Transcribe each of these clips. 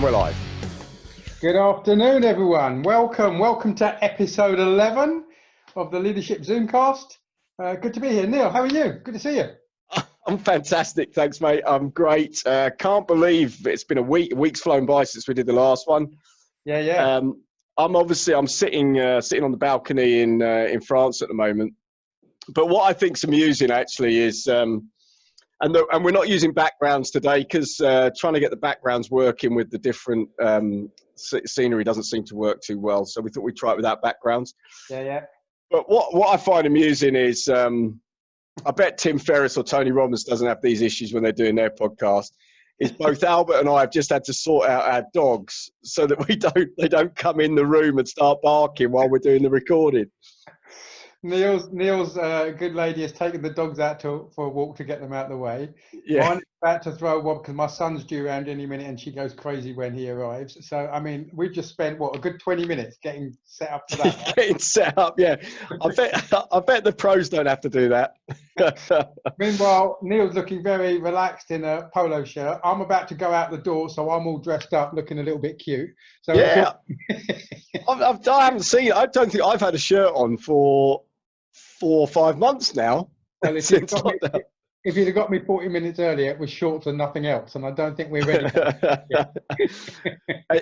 And we're live. Good afternoon, everyone. Welcome to episode 11 of the Leadership Zoomcast. Good to be here. Neil, how are you? Good to see you. I'm fantastic. Thanks, mate. I'm great. Can't believe it's been a week. A week's flown by since we did the last one. Yeah. I'm sitting on the balcony in France at the moment. But what I think's amusing actually is, and we're not using backgrounds today because trying to get the backgrounds working with the different scenery doesn't seem to work too well. So we thought we'd try it without backgrounds. Yeah. But what I find amusing is, I bet Tim Ferriss or Tony Robbins doesn't have these issues when they're doing their podcast. Is both Albert and I have just had to sort out our dogs so that they don't come in the room and start barking while we're doing the recording. Neil's good lady has taken the dogs out for a walk to get them out of the way. Yeah. Mine is about to throw one because my son's due around any minute and she goes crazy when he arrives. So, I mean, we've just spent, a good 20 minutes getting set up for that. Right? Getting set up, yeah. I bet the pros don't have to do that. Meanwhile, Neil's looking very relaxed in a polo shirt. I'm about to go out the door, so I'm all dressed up, looking a little bit cute. So yeah. I haven't seen, I don't think I've had a shirt on for 4 or 5ve months now. Well, if you'd have got me 40 minutes earlier, it was shorts and nothing else, and I don't think we're ready.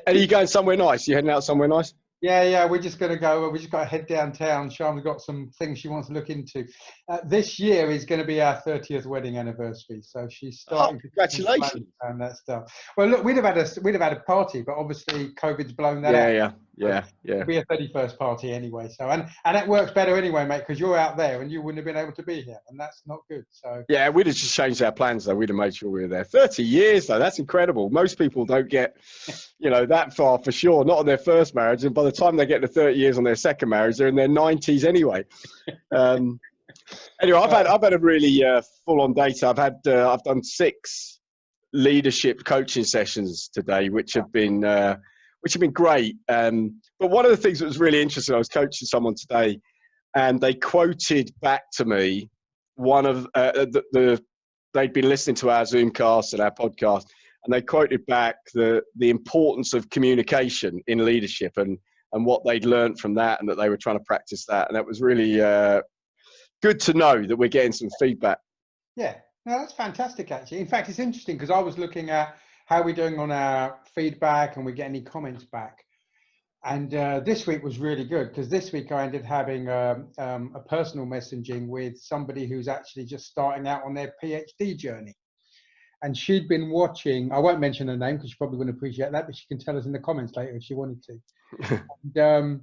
Are you going somewhere nice? You heading out somewhere nice? Yeah, we're just going to go. We just got to head downtown. Siobhan's got some things she wants to look into. This year is going to be our 30th wedding anniversary, so she's starting. Congratulations! And that stuff. Well, look, we'd have had a party, but obviously COVID's blown that out. Yeah. It'll be a 31st party anyway. So and it works better anyway, mate, because you're out there and you wouldn't have been able to be here, and that's not good. So yeah, we'd have just changed our plans though. We'd have made sure we were there. 30 years though, that's incredible. Most people don't get, that far for sure. Not on their first marriage, and by the time they get to 30 years on their second marriage, they're in their 90s anyway. Anyway, I've had a really full-on day. I've done 6 leadership coaching sessions today, which have been great. But one of the things that was really interesting, I was coaching someone today, and they quoted back to me one of they'd been listening to our Zoomcast and our podcast, and they quoted back the importance of communication in leadership and what they'd learned from that, and that they were trying to practice that. And that was really good to know that we're getting some feedback. Yeah, no, that's fantastic, actually. In fact, it's interesting because I was looking at how we're doing on our feedback and we get any comments back. And this week was really good because this week I ended having a personal messaging with somebody who's actually just starting out on their PhD journey. And she'd been watching, I won't mention her name because she probably wouldn't appreciate that, but she can tell us in the comments later if she wanted to.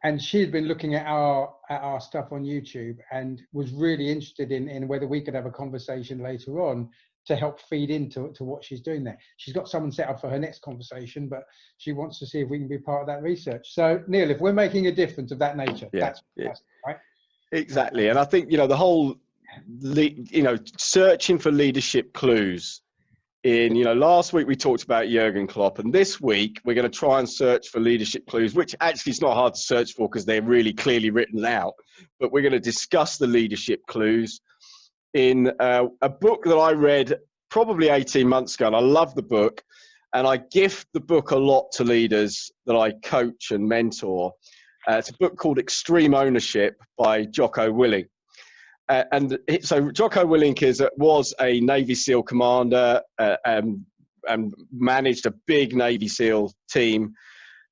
And she had been looking at our stuff on YouTube and was really interested in whether we could have a conversation later on to help feed into what she's doing there. She's got someone set up for her next conversation, but she wants to see if we can be part of that research. So, Neil, if we're making a difference of that nature, that's fantastic, right? Exactly. And I think, the whole, searching for leadership clues last week we talked about Jurgen Klopp, and this week we're going to try and search for leadership clues, which actually is not hard to search for because they're really clearly written out. But we're going to discuss the leadership clues in a book that I read probably 18 months ago, and I love the book, and I gift the book a lot to leaders that I coach and mentor. It's a book called Extreme Ownership by Jocko Willink. So Jocko Willink was a Navy SEAL commander and managed a big Navy SEAL team.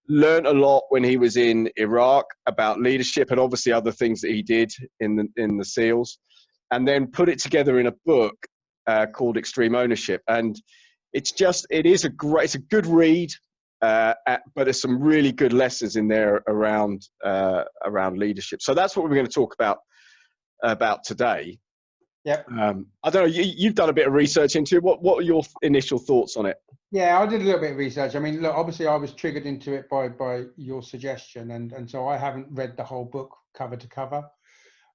Learned a lot when he was in Iraq about leadership and obviously other things that he did in the SEALs, and then put it together in a book called Extreme Ownership. And it's a good read, but there's some really good lessons in there around leadership. So that's what we're going to talk about today. Yep. I don't know, you've done a bit of research into it. What are your initial thoughts on it? Yeah, I did a little bit of research. I mean, look, obviously I was triggered into it by your suggestion, and so I haven't read the whole book cover to cover,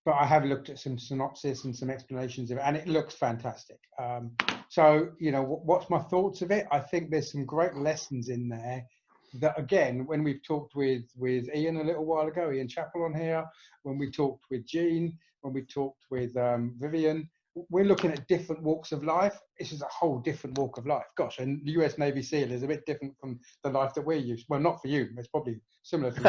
but I have looked at some synopsis and some explanations of it, and it looks fantastic. So, what's my thoughts of it? I think there's some great lessons in there that, again, when we've talked with Ian a little while ago, Ian Chappell on here, when we talked with Jean, when we talked with Vivian, we're looking at different walks of life. This is a whole different walk of life. Gosh, and the US Navy SEAL is a bit different from the life that we're used. Well, not for you. It's probably similar to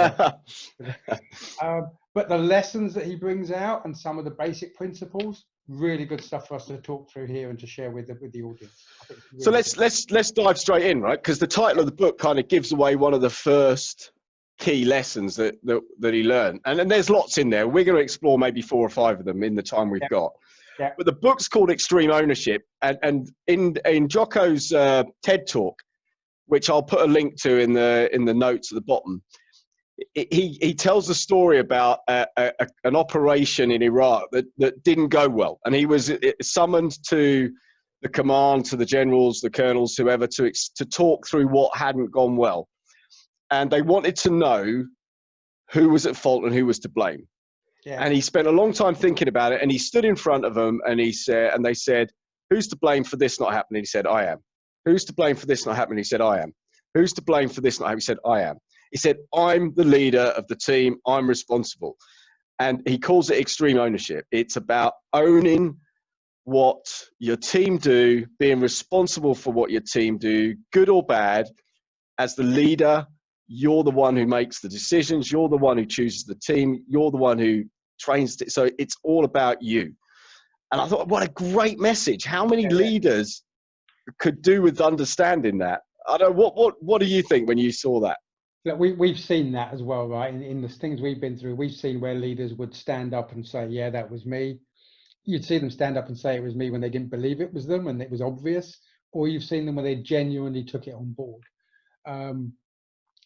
life. But the lessons that he brings out and some of the basic principles, really good stuff for us to talk through here and to share with the audience. I think really so let's dive straight in, right? Because the title of the book kind of gives away one of the first key lessons that he learned, and then there's lots in there. We're going to explore maybe 4 or 5 of them in the time we've got. Yeah. But the book's called Extreme Ownership, and in Jocko's TED Talk, which I'll put a link to in the notes at the bottom, he tells a story about an operation in Iraq that didn't go well, and he was summoned to the command, to the generals, the colonels, whoever, to talk through what hadn't gone well. And they wanted to know who was at fault and who was to blame. Yeah. And he spent a long time thinking about it. And he stood in front of them and he said, and they said, "Who's to blame for this not happening?" He said, "I am." "Who's to blame for this not happening?" He said, "I am." "Who's to blame for this not happening?" He said, "I am." He said, "I'm the leader of the team. I'm responsible." And he calls it extreme ownership. It's about owning what your team do, being responsible for what your team do, good or bad. As the leader, you're the one who makes the decisions. You're the one who chooses the team. You're the one who trains. So it's all about you. And I thought, what a great message. How many leaders could do with understanding that? I don't know. What do you think when you saw that? Look, we've seen that as well, right? In the things we've been through, we've seen where leaders would stand up and say, "Yeah, that was me." You'd see them stand up and say it was me when they didn't believe it was them and it was obvious, or you've seen them where they genuinely took it on board.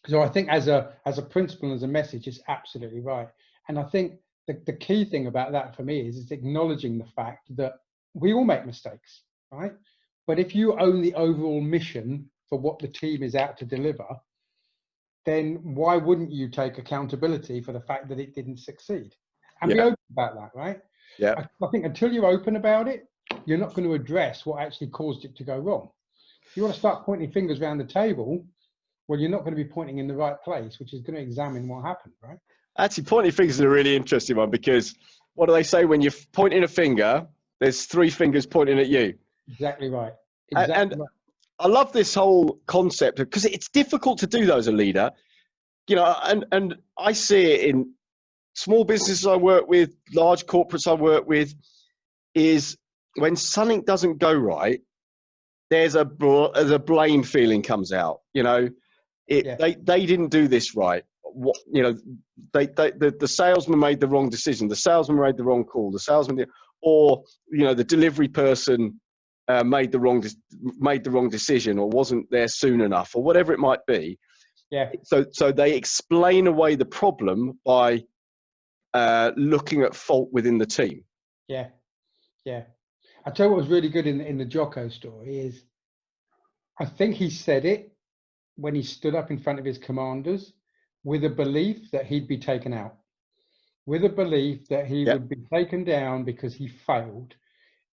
So I think as a principle and as a message, it's absolutely right. And I think the key thing about that for me is acknowledging the fact that we all make mistakes, right? But if you own the overall mission for what the team is out to deliver, then why wouldn't you take accountability for the fact that it didn't succeed? And be open about that, right? Yeah. I think until you're open about it, you're not going to address what actually caused it to go wrong. If you want to start pointing fingers around the table, well, you're not going to be pointing in the right place, which is going to examine what happened, right? Actually, pointing fingers is a really interesting one, because what do they say when you're pointing a finger? There's 3 fingers pointing at you. Exactly right. And I love this whole concept, because it's difficult to do that as a leader, you know. And I see it in small businesses I work with, large corporates I work with, is when something doesn't go right, there's a blame feeling comes out. You know, they didn't do this right. What, you know, the salesman made the wrong decision. The salesman made the wrong call. The salesman, or you know, the delivery person made the wrong decision, or wasn't there soon enough, or whatever it might be. Yeah. So they explain away the problem by looking at fault within the team. Yeah. Yeah. I tell you what was really good in the Jocko story is, I think he said it when he stood up in front of his commanders with a belief that he'd be taken out, with a belief that he would be taken down because he failed.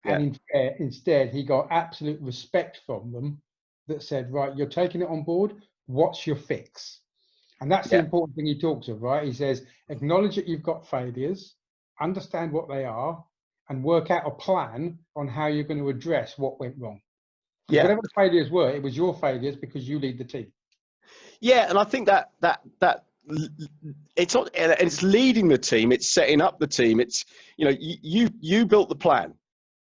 And instead, he got absolute respect from them that said, "Right, you're taking it on board. What's your fix?" And that's the important thing he talks of, right? He says, acknowledge that you've got failures, understand what they are, and work out a plan on how you're going to address what went wrong. Because whatever the failures were, it was your failures because you lead the team. Yeah, and I think that it's not, it's leading the team, it's setting up the team. It's, you know, you built the plan,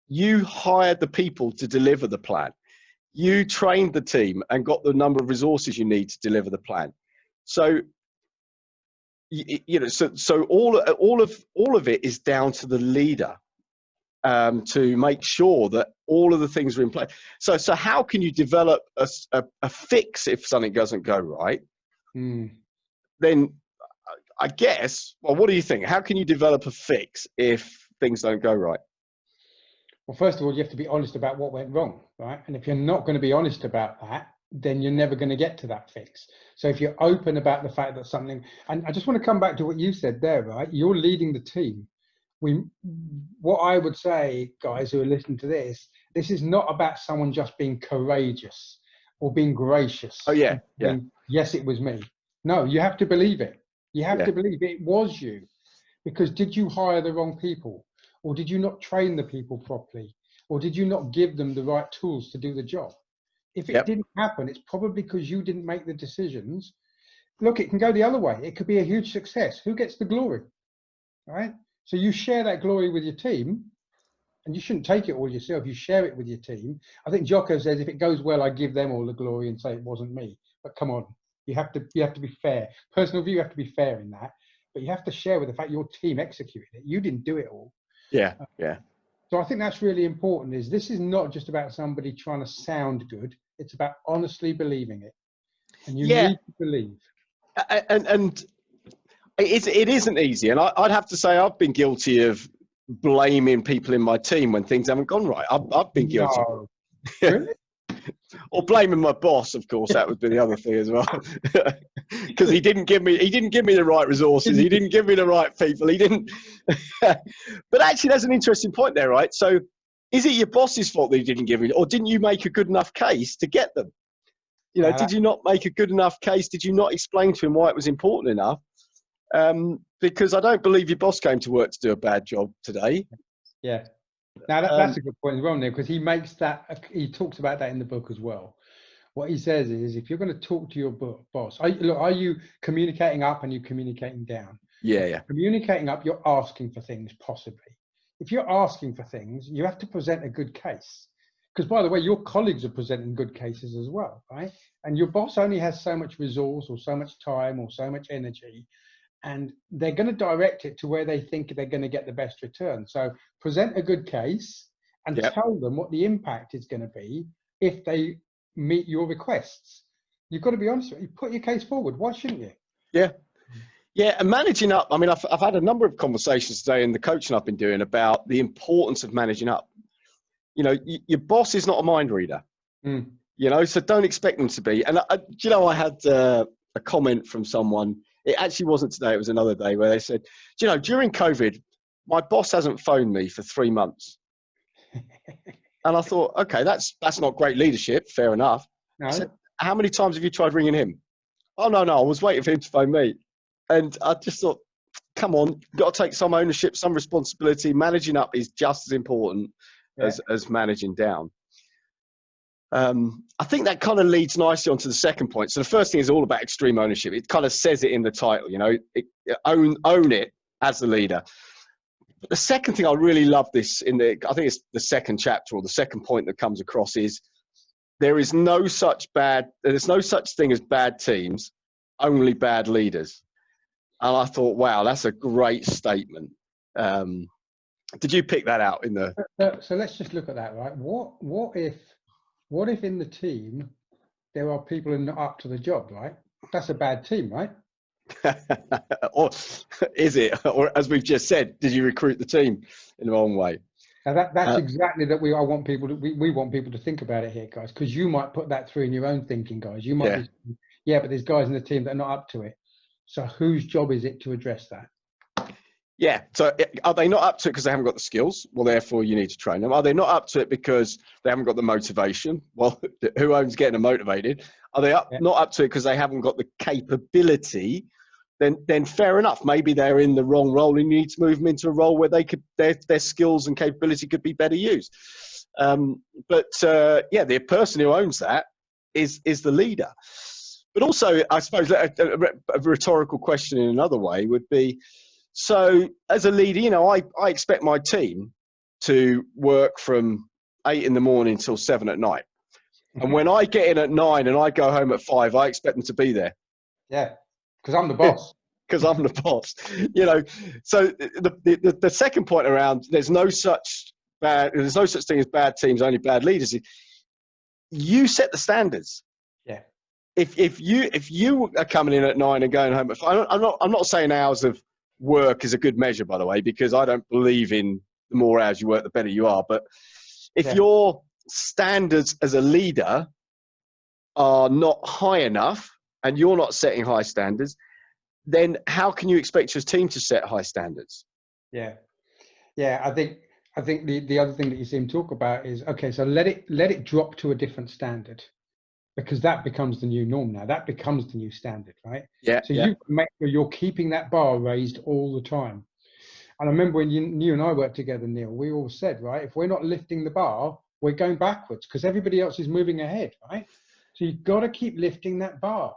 you hired the people to deliver the plan, you trained the team and got the number of resources you need to deliver the plan. So you know, so all of it is down to the leader to make sure that all of the things are in place. So how can you develop a fix if something doesn't go right? Then I guess, well, what do you think? How can you develop a fix if things don't go right? Well, first of all, you have to be honest about what went wrong, right? And if you're not going to be honest about that, then you're never going to get to that fix. So if you're open about the fact that something, and I just want to come back to what you said there, right? You're leading the team. What I would say, guys who are listening to this is not about someone just being courageous or being gracious. Oh yeah, Yes, it was me. No, you have to believe it. You have to believe it was you. Because did you hire the wrong people? Or did you not train the people properly? Or did you not give them the right tools to do the job? If it didn't happen, it's probably because you didn't make the decisions. Look, it can go the other way. It could be a huge success. Who gets the glory, right? So you share that glory with your team, and you shouldn't take it all yourself. You share it with your team. I think Jocko says, if it goes well, I give them all the glory and say it wasn't me. But come on, you have to be fair. Personal view, you have to be fair in that. But you have to share with the fact your team executed it. You didn't do it all. Yeah. So I think that's really important. This is not just about somebody trying to sound good. It's about honestly believing it. And you need to believe. And it isn't easy. And I'd have to say I've been guilty of blaming people in my team when things haven't gone right. I've been guilty. No. Really? Or blaming my boss, of course, that would be the other thing as well. Because he didn't give me the right resources. He didn't give me the right people. He didn't. But actually, that's an interesting point there, right? So, is it your boss's fault that he didn't give you, or didn't you make a good enough case to get them? You know, did you not make a good enough case? Did you not explain to him why it was important enough? Because I don't believe your boss came to work to do a bad job today. Yeah. Now that's a good point as well, Neil, because he makes that. He talks about that in the book as well. What he says is, if you're going to talk to your boss, are you communicating up and you communicating down? Yeah. Communicating up, you're asking for things, possibly. If you're asking for things, you have to present a good case. Because, by the way, your colleagues are presenting good cases as well, right? And your boss only has so much resource or so much time or so much energy, and they're going to direct it to where they think they're going to get the best return. So present a good case and tell them what the impact is going to be if they meet your requests. You've got to be honest with you. Put your case forward. Why shouldn't you? Yeah, and managing up. I mean, I've had a number of conversations today in the coaching I've been doing about the importance of managing up. You know, your boss is not a mind reader. You know, so don't expect them to be. And I had a comment from someone. It actually wasn't today. It was another day where they said, during COVID, my boss hasn't phoned me for 3 months. And I thought, okay, that's not great leadership. Fair enough. No. I said, how many times have you tried ringing him? Oh, no, I was waiting for him to phone me. And I just thought, come on, you've got to take some ownership, some responsibility. Managing up is just as important as managing down. I think that kind of leads nicely onto the second point. So the first thing is all about extreme ownership. It kind of says it in the title, own it as the leader. But the second thing I really love this I think it's the second chapter or the second point that comes across is there's no such thing as bad teams, only bad leaders. And I thought, wow, that's a great statement. Did you pick that out in the? So let's just look at that, right? What if in the team there are people who are not up to the job, right? That's a bad team, right? Or is it? Or as we've just said, did you recruit the team in the wrong way? Now that's exactly that we want people to think about it here, guys, because you might put that through in your own thinking, guys. You might be, but there's guys in the team that are not up to it. So whose job is it to address that? Yeah. So are they not up to it because they haven't got the skills? Well, therefore you need to train them. Are they not up to it because they haven't got the motivation? Well, who owns getting them motivated? Are they not up to it because they haven't got the capability? Then fair enough. Maybe they're in the wrong role and you need to move them into a role where their skills and capability could be better used. The person who owns that is the leader. But also, I suppose a rhetorical question in another way would be, so as a leader, I expect my team to work from 8 in the morning till 7 at night. And when I get in at 9 and I go home at 5, I expect them to be there. Yeah, because I'm the boss. Because I'm the boss. So the second point around there's no such thing as bad teams, only bad leaders. You set the standards. Yeah. If you are coming in at 9 and going home at 5, I'm not saying hours of work is a good measure, by the way, because I don't believe in the more hours you work, the better you are. But if your standards as a leader are not high enough and you're not setting high standards, then how can you expect your team to set high standards? Yeah. I think the other thing that you see him talk about is, okay, so let it drop to a different standard, because that becomes the new norm now. That becomes the new standard, right? So you make sure you're keeping that bar raised all the time. And I remember when you and I worked together, Neil, we all said, right, if we're not lifting the bar, we're going backwards because everybody else is moving ahead, right? So you've got to keep lifting that bar.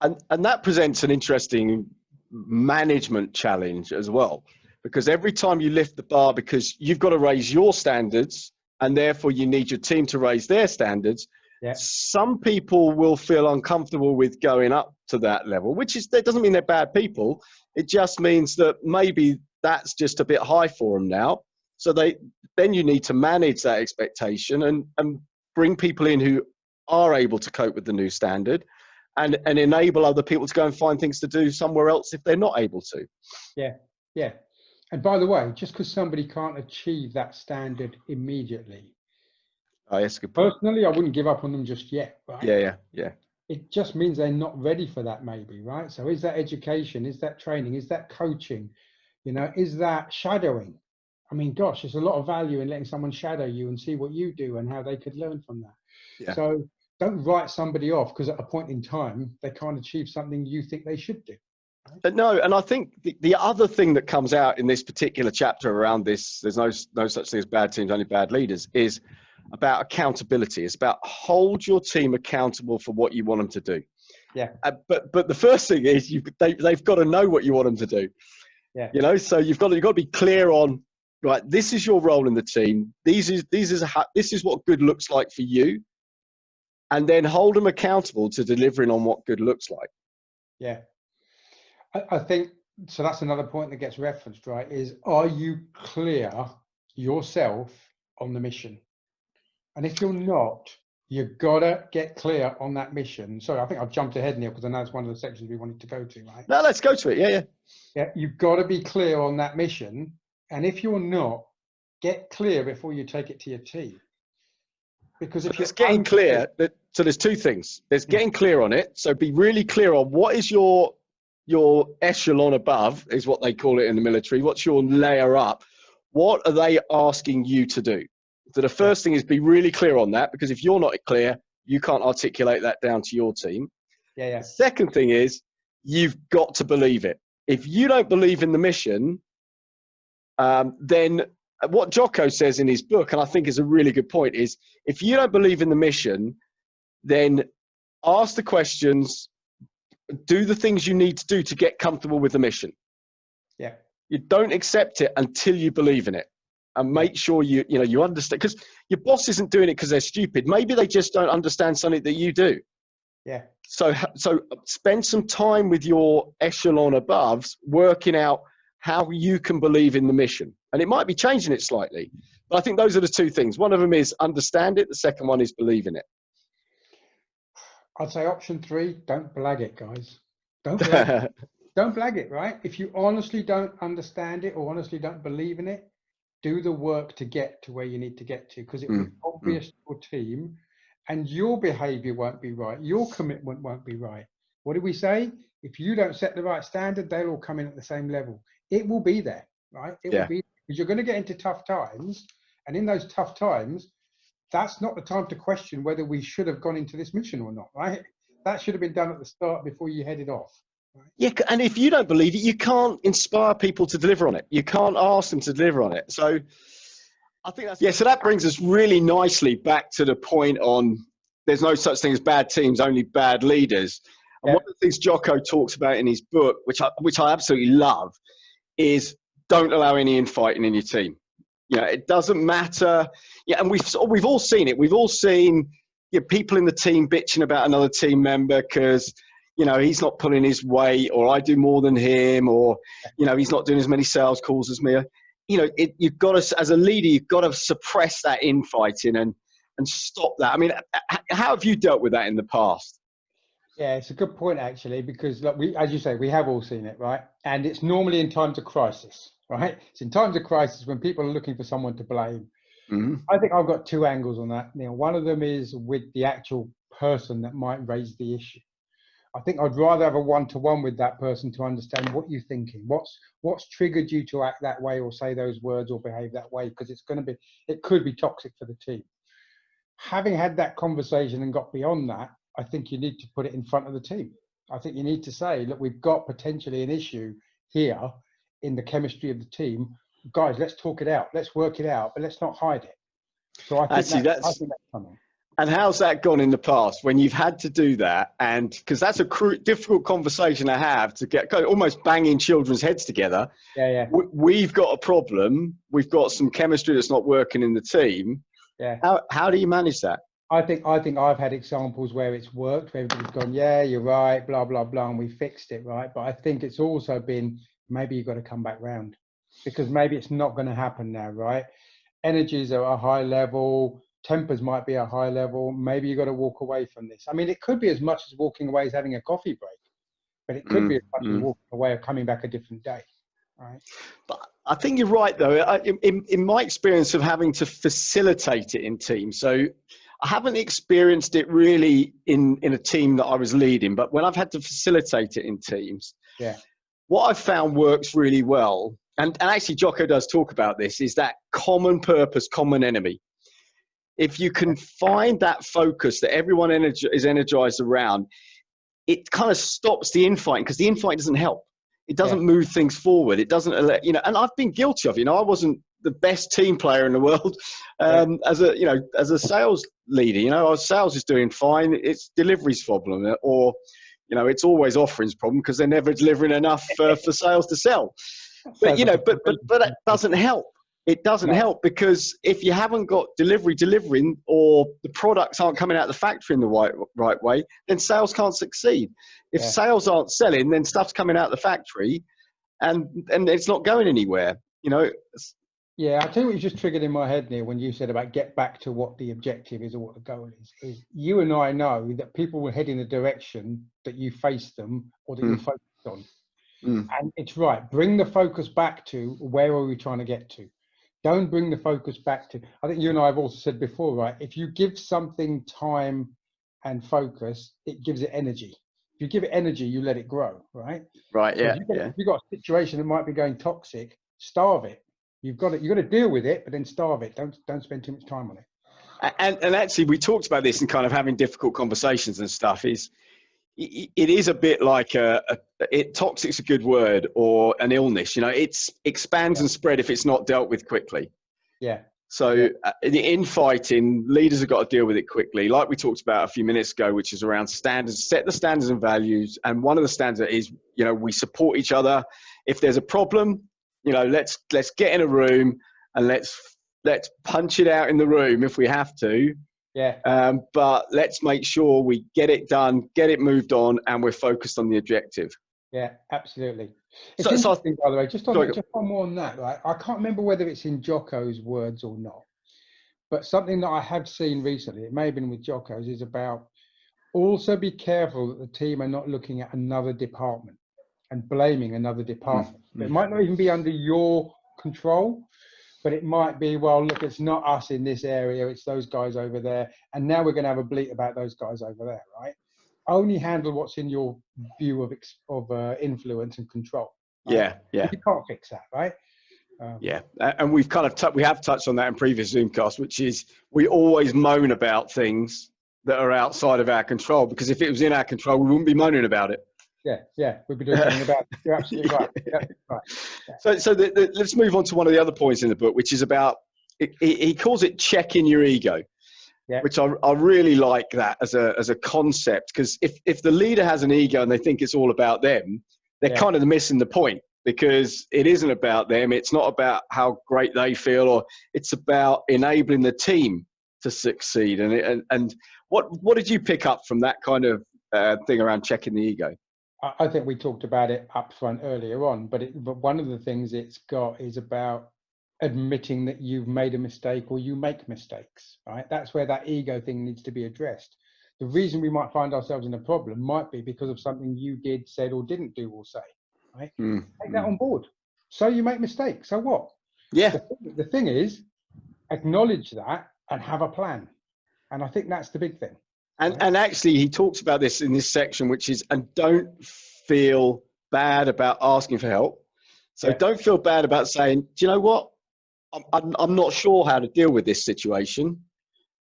And that presents an interesting management challenge as well, because every time you lift the bar, because you've got to raise your standards and therefore you need your team to raise their standards. Yeah. Some people will feel uncomfortable with going up to that level, that doesn't mean they're bad people. It just means that maybe that's just a bit high for them now. So then you need to manage that expectation and bring people in who are able to cope with the new standard and enable other people to go and find things to do somewhere else if they're not able to. Yeah, yeah. And by the way, just because somebody can't achieve that standard immediately, Oh, that's a good point. personally, I wouldn't give up on them just yet, right? Yeah. It just means they're not ready for that maybe, right? So is that education? Is that training? Is that coaching? You know, is that shadowing? I mean, gosh, there's a lot of value in letting someone shadow you and see what you do and how they could learn from that. Yeah. So don't write somebody off because at a point in time, they can't achieve something you think they should do. But no, and I think the other thing that comes out in this particular chapter around this, there's no such thing as bad teams, only bad leaders, is about accountability. It's about hold your team accountable for what you want them to do. Yeah. But the first thing is they've got to know what you want them to do. Yeah. You know, so you've got to be clear on, right, this is your role in the team. This is what good looks like for you. And then hold them accountable to delivering on what good looks like. Yeah. I think, so that's another point that gets referenced, right, is are you clear yourself on the mission? And if you're not, you've got to get clear on that mission. Sorry, I think I've jumped ahead, Neil, because I know it's one of the sections we wanted to go to, right? No, let's go to it. Yeah. Yeah, you've got to be clear on that mission. And if you're not, get clear before you take it to your team. Because if it's getting clear, so there's two things. There's getting clear on it. So be really clear on what is your echelon above, is what they call it in the military. What's your layer up? What are they asking you to do? So the first thing is be really clear on that, because if you're not clear, you can't articulate that down to your team. Yeah. The second thing is you've got to believe it. If you don't believe in the mission, then what Jocko says in his book, and I think is a really good point, is if you don't believe in the mission, then ask the questions, do the things you need to do to get comfortable with the mission. Yeah. You don't accept it until you believe in it, and make sure you understand, because your boss isn't doing it because they're stupid. Maybe they just don't understand something that you do. Yeah. So spend some time with your echelon aboves, working out how you can believe in the mission. And it might be changing it slightly, but I think those are the two things. One of them is understand it. The second one is believe in it. I'd say option 3, don't blag it, guys. Don't blag it. Don't blag it, right? If you honestly don't understand it or honestly don't believe in it, do the work to get to where you need to get to, because it will be obvious to your team and your behavior won't be right. Your commitment won't be right. What did we say? If you don't set the right standard, they'll all come in at the same level. It will be there, right? It will be, because you're going to get into tough times. And in those tough times, that's not the time to question whether we should have gone into this mission or not, right? That should have been done at the start before you headed off. Right? Yeah, and if you don't believe it, you can't inspire people to deliver on it. You can't ask them to deliver on it. So I think so that brings us really nicely back to the point on there's no such thing as bad teams, only bad leaders. And one of the things Jocko talks about in his book, which I absolutely love, is don't allow any infighting in your team. You know, it doesn't matter. Yeah, and we've all seen it. We've all seen people in the team bitching about another team member because he's not pulling his weight, or I do more than him, or he's not doing as many sales calls as me. You've got to, as a leader, you've got to suppress that infighting and stop that. I mean, how have you dealt with that in the past? Yeah, it's a good point actually, because as you say, we have all seen it, right? And it's normally in times of crisis, right? It's in times of crisis when people are looking for someone to blame. Mm-hmm. I think I've got 2 angles on that. One of them is with the actual person that might raise the issue. I think I'd rather have a one-to-one with that person to understand what you're thinking, what's triggered you to act that way or say those words or behave that way, because it could be toxic for the team. Having had that conversation and got beyond that, I think you need to put it in front of the team. I think you need to say, look, we've got potentially an issue here. in the chemistry of the team, guys, let's talk it out, let's work it out, but let's not hide it. So I think Actually, that's coming. And how's that gone in the past when you've had to do that? And because that's a difficult conversation to have, to get almost banging children's heads together. Yeah. We've got a problem. We've got some chemistry that's not working in the team. Yeah. How do you manage that? I think I've had examples where it's worked, where everybody's gone, yeah, you're right, blah, blah, blah, and we fixed it, right? But I think it's also been, maybe you've got to come back round, because maybe it's not going to happen now, right? Energies are at a high level, tempers might be at a high level, maybe you've got to walk away from this. I mean, it could be as much as walking away as having a coffee break, but it could be as much as walking away or coming back a different day, right? But I think you're right, though. In my experience of having to facilitate it in teams, so I haven't experienced it really in a team that I was leading, but when I've had to facilitate it in teams, what I've found works really well, and actually Jocko does talk about this, is that common purpose, common enemy. If you can find that focus that everyone is energized around, it kind of stops the infighting, because the infighting doesn't help. It doesn't move things forward. It doesn't, and I've been guilty of, I wasn't the best team player in the world as a sales leader. Our sales is doing fine. It's delivery's problem, or it's always offering's problem because they're never delivering enough for sales to sell. But but that doesn't help. It doesn't help, because if you haven't got delivering, or the products aren't coming out of the factory in the right way, then sales can't succeed. If sales aren't selling, then stuff's coming out of the factory, and it's not going anywhere. Yeah, I tell you what, you just triggered in my head, Neil, when you said about get back to what the objective is or what the goal is you and I know that people will head in a direction that you face them or that you're focused on. And it's right. Bring the focus back to, where are we trying to get to? Don't bring the focus back to, I think you and I have also said before, right? If you give something time and focus, it gives it energy. If you give it energy, you let it grow, right? Right, so if you've got a situation that might be going toxic, starve it. You've got to deal with it, but then starve it. Don't spend too much time on it. And actually, we talked about this and kind of having difficult conversations and stuff. It is a bit like toxic's a good word, or an illness. It expands and spread if it's not dealt with quickly. Yeah. So the infighting, leaders have got to deal with it quickly, like we talked about a few minutes ago, which is around standards. Set the standards and values, and one of the standards is we support each other. If there's a problem, let's get in a room and let's punch it out in the room if we have to. Yeah. But let's make sure we get it done, get it moved on, and we're focused on the objective. Yeah, absolutely. It's interesting, by the way, just one more on that, right? I can't remember whether it's in Jocko's words or not, but something that I have seen recently, it may have been with Jocko's, is about also be careful that the team are not looking at another department and blaming another department. It might not even be under your control, but it might be, well, look, it's not us in this area, it's those guys over there, and now we're going to have a bleat about those guys over there, right? Only handle what's in your view of influence and control. Right? Yeah. You can't fix that, right? And we've we have touched on that in previous Zoomcasts, which is we always moan about things that are outside of our control, because if it was in our control, we wouldn't be moaning about it. Yeah, we'd be doing something about it. You're absolutely right. Yeah, right. Yeah. So let's move on to one of the other points in the book, which is about, he calls it checking your ego. Yeah. Which I really like that as a concept, because if the leader has an ego and they think it's all about them, they're kind of missing the point, because it isn't about them. It's not about how great they feel, or it's about enabling the team to succeed. And what did you pick up from that kind of thing around checking the ego? I think we talked about it up front earlier on, but one of the things it's got is about admitting that you've made a mistake or you make mistakes, right? That's where that ego thing needs to be addressed. The reason we might find ourselves in a problem might be because of something you did, said, or didn't do or say, right? Take that on board. So you make mistakes, so what? Yeah. The thing is, acknowledge that and have a plan. And I think that's the big thing. And actually, he talks about this in this section, which is, and don't feel bad about asking for help. So don't feel bad about saying, do you know what? I'm not sure how to deal with this situation.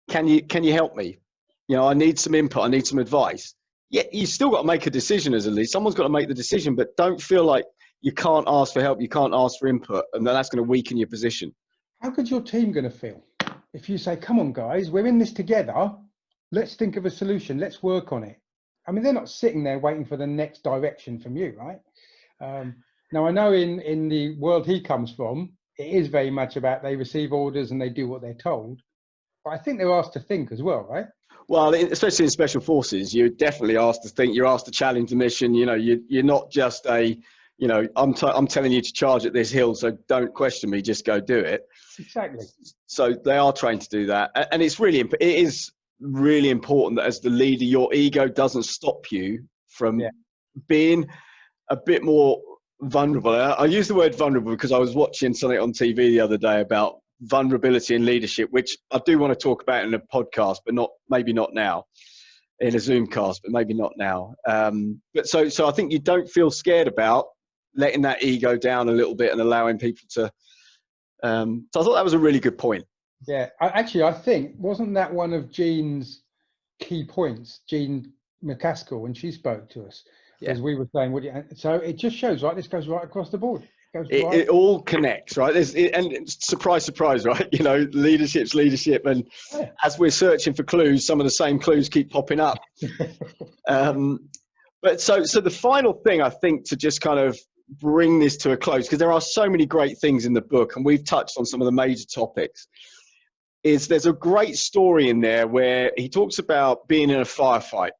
Can you help me? I need some input. I need some advice. Yeah, you still got to make a decision as a lead. Someone's got to make the decision, but don't feel like you can't ask for help, you can't ask for input, and then that's going to weaken your position. How good your team going to feel if you say, come on, guys, we're in this together. Let's think of a solution. Let's work on it. I mean, they're not sitting there waiting for the next direction from you, right? Now, I know in the world he comes from, it is very much about they receive orders and they do what they're told. But I think they're asked to think as well, right? Well, especially in special forces, you're definitely asked to think. You're asked to challenge the mission. You know, you're not just I'm telling you to charge at this hill, so don't question me, just go do it. Exactly. So they are trained to do that, and it is really important that as the leader, your ego doesn't stop you from being a bit more vulnerable. I use the word vulnerable because I was watching something on TV the other day about vulnerability in leadership, which I do want to talk about in a podcast, but maybe not now, in a Zoom cast, but maybe not now. But so I think you don't feel scared about letting that ego down a little bit and allowing people to. So I thought that was a really good point. Yeah, I think, wasn't that one of Jean's key points, Jean McCaskill, when she spoke to us? Because we were saying, so it just shows, right? This goes right across the board. It all connects, right? And surprise, surprise, right? You know, leadership's leadership. And as we're searching for clues, some of the same clues keep popping up. But so the final thing, I think, to just kind of bring this to a close, because there are so many great things in the book, and we've touched on some of the major topics, is there's a great story in there where he talks about being in a firefight.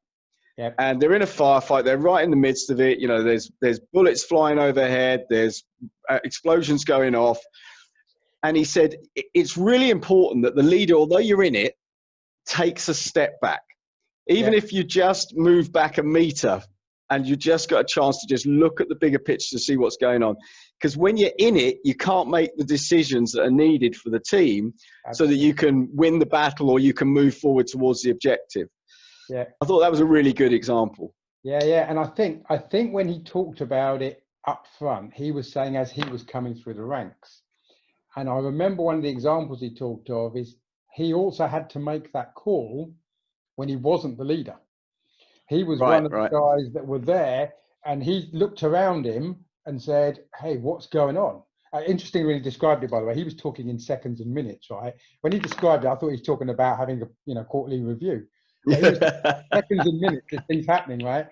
Yep. And they're in a firefight. They're right in the midst of it. You know, there's bullets flying overhead. There's explosions going off. And he said, it's really important that the leader, although you're in it, takes a step back. Even if you just move back a meter and you just got a chance to just look at the bigger picture to see what's going on. Because when you're in it, you can't make the decisions that are needed for the team so that you can win the battle or you can move forward towards the objective. Yeah, I thought that was a really good example. Yeah, and I think when he talked about it up front, he was saying as he was coming through the ranks. And I remember one of the examples he talked of is he also had to make that call when he wasn't the leader. He was one of the guys that were there, and he looked around him and said, hey, what's going on? Interesting when he described it, by the way. He was talking in seconds and minutes, right? When he described it, I thought he was talking about having a quarterly review. Seconds and minutes, there's things happening, right?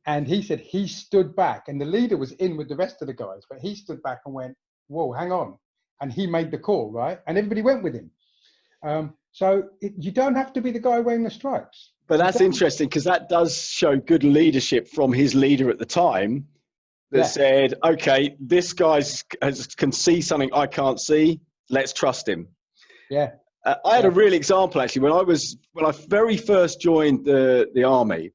And he said he stood back, and the leader was in with the rest of the guys, but he stood back and went, whoa, hang on. And he made the call, right? And everybody went with him. You don't have to be the guy wearing the stripes. But that's interesting, because that does show good leadership from his leader at the time that said, okay, this guy can see something I can't see. Let's trust him. Yeah. I had a real example, actually. When I very first joined the army,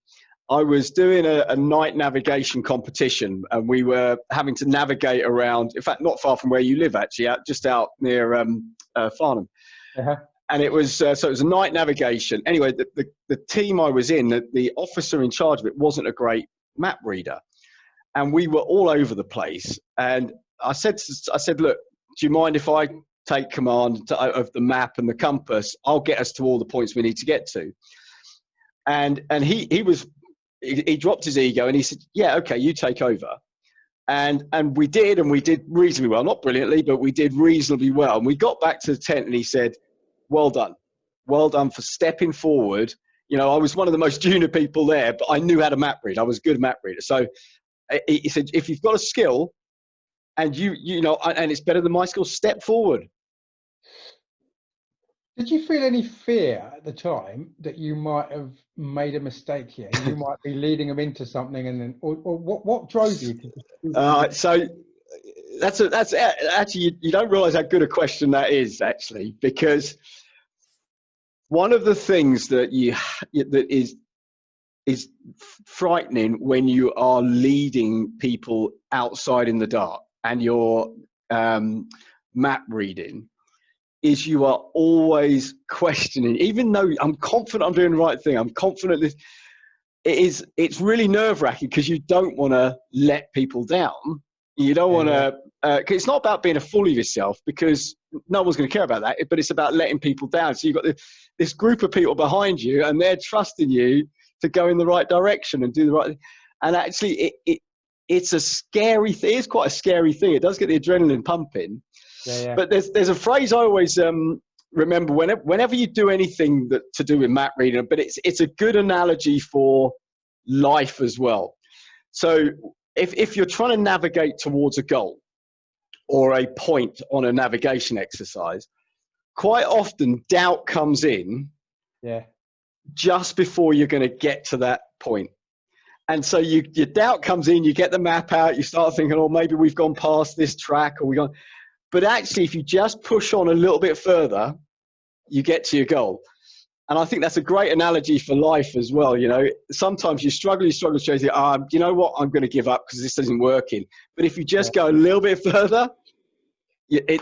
I was doing a night navigation competition, and we were having to navigate around, in fact, not far from where you live, actually, just out near Farnham. Uh-huh. And it was so it was a night navigation. Anyway, the team I was in, the officer in charge of it wasn't a great map reader, and we were all over the place. And I said, look, do you mind if I take command of the map and the compass? I'll get us to all the points we need to get to. And he dropped his ego and he said, yeah, okay, you take over. And we did reasonably well, not brilliantly, but we did reasonably well. And we got back to the tent and he said, well done for stepping forward. You know, I was one of the most junior people there, but I knew how to map read. I was a good map reader. So he said, if you've got a skill and you know, and it's better than my skill, step forward. Did you feel any fear at the time that you might have made a mistake here? You might be leading them into something, and then, or what drove you to? So that's actually, you don't realize how good a question that is, actually, because one of the things that is frightening when you are leading people outside in the dark and you're map reading is you are always questioning, even though I'm confident I'm doing the right thing. I'm confident this. It's really nerve-wracking because you don't want to let people down. You don't want to, because it's not about being a fool of yourself, because no one's going to care about that, but it's about letting people down. So you've got this group of people behind you and they're trusting you to go in the right direction and do the right thing. And actually it's a scary thing. It's quite a scary thing. It does get the adrenaline pumping. Yeah. But there's a phrase I always remember whenever you do anything to do with map reading, but it's a good analogy for life as well. So if you're trying to navigate towards a goal or a point on a navigation exercise, quite often doubt comes in just before you're going to get to that point. And so your doubt comes in, you get the map out, you start thinking, oh, maybe we've gone past this track, or but actually, if you just push on a little bit further, you get to your goal. And I think that's a great analogy for life as well. You know, sometimes you struggle, you say, you know what, I'm going to give up because this isn't working. But if you just go a little bit further,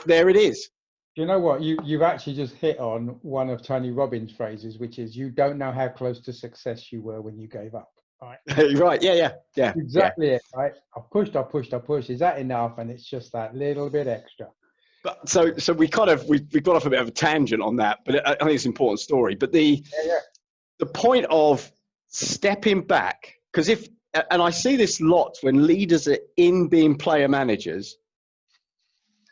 there it is. You know what? You've actually just hit on one of Tony Robbins' phrases, which is, you don't know how close to success you were when you gave up. Right. Right. Yeah. Exactly it. Right. I pushed. Is that enough? And it's just that little bit extra. But so we got off a bit of a tangent on that, but I think it's an important story. But the point of stepping back, because and I see this lots when leaders are in being player managers.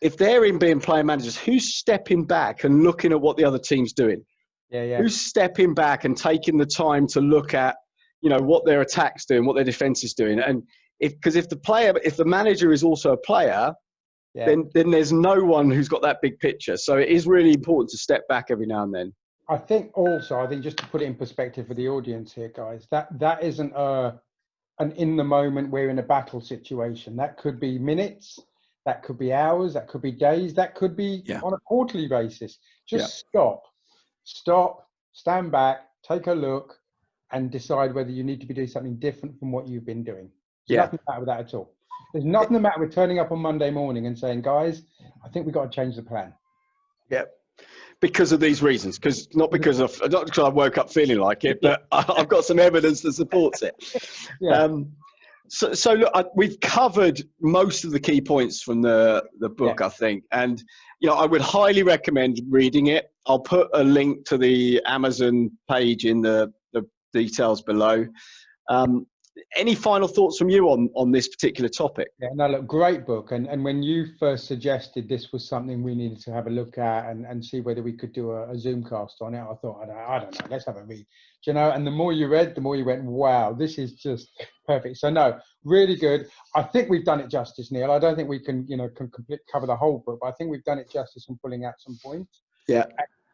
If they're in being player managers, who's stepping back and looking at what the other team's doing? Who's stepping back and taking the time to look at, you know, what their attack's doing, what their defense is doing? And if the manager is also a player, then there's no one who's got that big picture. So it is really important to step back every now and then. I think just to put it in perspective for the audience here, guys, that isn't an in the moment, we're in a battle situation. That could be minutes, that could be hours, that could be days, that could be on a quarterly basis. Just stop, stand back, take a look, and decide whether you need to be doing something different from what you've been doing. There's nothing the matter with that at all. There's nothing the matter with turning up on Monday morning and saying, guys, I think we've got to change the plan. Yeah. Because of these reasons, not because I woke up feeling like it, but I've got some evidence that supports it. So look, we've covered most of the key points from the book, I think, and you know, I would highly recommend reading it. I'll put a link to the Amazon page in the details below. Any final thoughts from you on this particular topic? Yeah, no, look, great book. And when you first suggested this was something we needed to have a look at and see whether we could do a Zoom cast on it, I thought, I don't know, let's have a read. Do you know, and the more you read, the more you went, wow, this is just perfect. So no, really good. I think we've done it justice, Neil. I don't think we can, cover the whole book, but I think we've done it justice in pulling out some points. Yeah.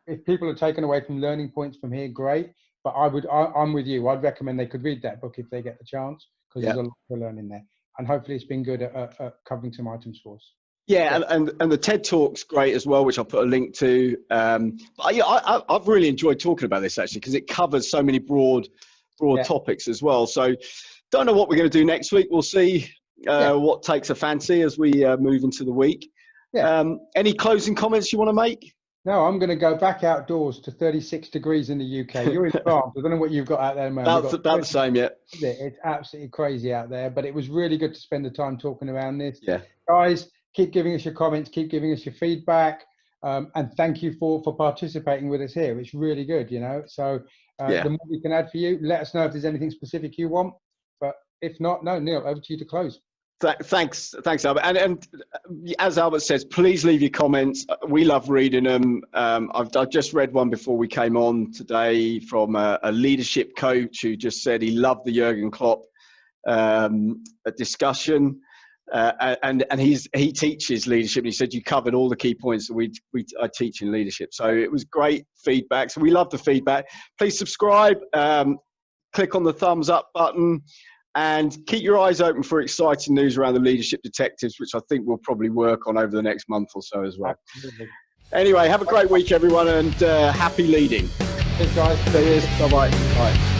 If people are taken away from learning points from here, great. But I'm with you. I'd recommend they could read that book if they get the chance, because there's a lot to learn in there. And hopefully it's been good at covering some items for us. Yeah, and the TED Talk's great as well, which I'll put a link to. I've really enjoyed talking about this, actually, because it covers so many broad topics as well. So don't know what we're going to do next week. We'll see what takes a fancy as we move into the week. Yeah. Any closing comments you want to make? No, I'm going to go back outdoors to 36 degrees in the UK. You're in France. I don't know what you've got out there, man. About the same, yeah. It's absolutely crazy out there, but it was really good to spend the time talking around this. Yeah. Guys, keep giving us your comments, keep giving us your feedback, and thank you for participating with us here. It's really good, So the more we can add for you, let us know if there's anything specific you want. But if not, no, Neil, over to you to close. Thanks, Albert. And as Albert says, please leave your comments. We love reading them. I've just read one before we came on today from a leadership coach who just said he loved the Jurgen Klopp discussion, and he teaches leadership. And he said you covered all the key points that I teach in leadership. So it was great feedback. So we love the feedback. Please subscribe. Click on the thumbs up button. And keep your eyes open for exciting news around the leadership detectives, which I think we'll probably work on over the next month or so as well. Absolutely. Anyway, have a great week, everyone, and happy leading. Thanks, guys. Cheers. Bye-bye. Bye.